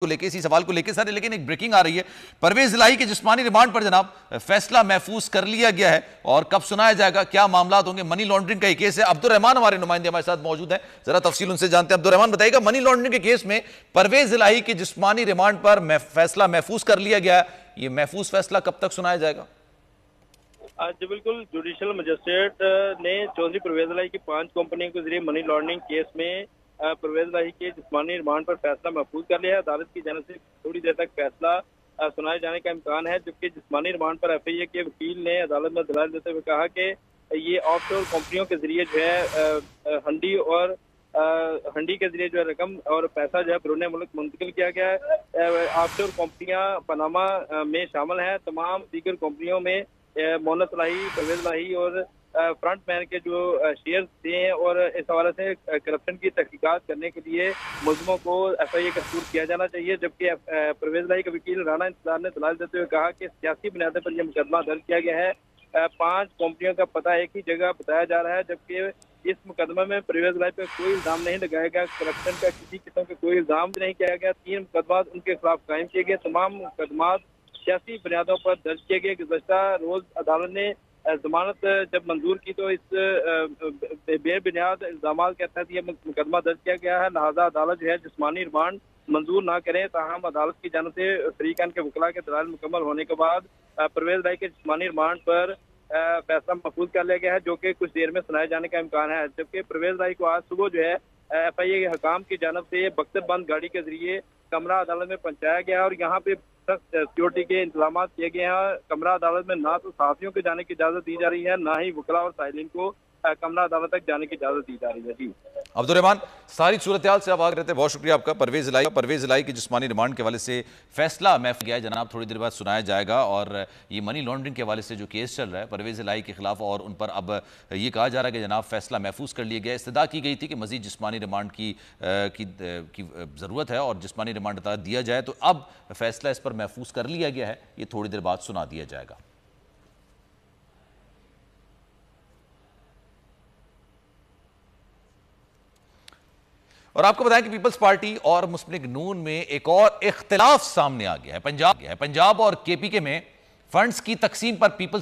को लेके, इसी सवाल को लेके सर, लेकिन एक ब्रेकिंग आ रही है। परवेज इलाही के जिस्मानी रिमांड पर जनाब फैसला महफूज कर लिया गया है और कब सुनाया जाएगा, क्या मामला होंगे? मनी लॉन्ड्रिंग का एक केस है। अब्दुल रहमान हमारे नुमाइंदे हमारे साथ मौजूद है, जरा तफसील उनसे जानते हैं। अब्दुल रहमान बताइएगा, मनी लॉन्ड्रिंग के केस में परवेज इलाही के जिस्मानी रिमांड पर फैसला महफूज कर लिया गया है, ये महफूज फैसला कब तक सुनाया जाएगा? जी बिल्कुल, जुडिशियल मजिस्ट्रेट ने चौधरी परवेज इलाही की 5 कंपनियों के जरिए मनी लॉन्ड्रिंग केस में परवेज इलाही के जिस्मानी रिमांड पर फैसला महफूज कर लिया है। अदालत की जानिब से थोड़ी देर तक फैसला सुनाए जाने का इम्कान है, जबकि जिस्मानी रिमांड पर FIA के वकील ने अदालत में दलाल देते हुए कहा कि ये ऑफशोर कंपनियों के जरिए जो है हंडी के जरिए जो है रकम और पैसा जो है बैरून मुल्क मुंतकिल किया गया है। ऑफशोर कंपनियां पनामा में शामिल हैं। तमाम दीगर कंपनियों में मोहम्मद इलाही, परवेज इलाही और फ्रंट मैन के जो शेयर थे, और इस हवाले से करप्शन की तहकीकात करने के लिए मुलजमों को FIA का सपूर्द किया जाना चाहिए। जबकि परवेज इलाही के वकील राना इंतजार ने दलाल देते हुए कहा कि सियासी बुनियादों पर यह मुकदमा दर्ज किया गया है। 5 कंपनियों का पता एक ही जगह बताया जा रहा है, जबकि इस मुकदमे में परवेज इलाही पर कोई इल्जाम नहीं लगाया गया। करप्शन का किसी किस्म का कोई इल्जाम भी नहीं किया गया। 3 मुकदमा उनके खिलाफ कायम किए गए। तमाम मुकदमा सियासी बुनियादों पर दर्ज किए गए। गुज़श्ता रोज अदालत ने जमानत जब मंजूर की तो इस बेबुनियाद इल्जाम के तहत यह मुकदमा दर्ज किया गया है। लिहाजा अदालत जो है जिस्मानी रिमांड मंजूर ना करें, ताहम अदालत की जानिब से फरीकान के वकला के दलाल मुकम्मल होने के बाद परवेज इलाही के जिस्मानी रिमांड पर फैसला महफूज कर लिया गया है, जो कि कुछ देर में सुनाए जाने का इम्कान है। जबकि परवेज इलाही को आज सुबह जो है FIA के हकाम की जानिब से बख्तर बंद गाड़ी के जरिए कमरा अदालत में पहुंचाया गया और यहाँ पे सिक्योरिटी के इंतजाम किए गए हैं। कमरा अदालत में ना तो सहाफियों को जाने की इजाजत दी जा रही है, ना ही वकला और साइलिन को कमरा अदालत तक जाने की इजाजत दी जा रही है। जी अब्दुल रहमान, सारी सूरत हाल से आप आगे रहते हैं, बहुत शुक्रिया आपका। परवेज इलाही की जिस्मानी रिमांड के हवाले से फैसला महफूज गया है जनाब, थोड़ी देर बाद सुनाया जाएगा। और ये मनी लॉन्ड्रिंग के हवाले से जो केस चल रहा है परवेज इलाही के खिलाफ, और उन पर अब ये कहा जा रहा है कि जनाब फैसला महफूज कर लिया गया। इस्तदा की गई थी कि मजीद जिस्मानी रिमांड की ज़रूरत है और जिस्मानी रिमांड दिया जाए, तो अब फैसला इस पर महफूज कर लिया गया है, ये थोड़ी देर बाद सुना दिया जाएगा। और आपको बताएं कि पीपल्स पार्टी और मुस्लिम लीग नून में एक और इख्तिलाफ सामने आ गया है। पंजाब और KPK में फंड्स की तकसीम पर पीपल्स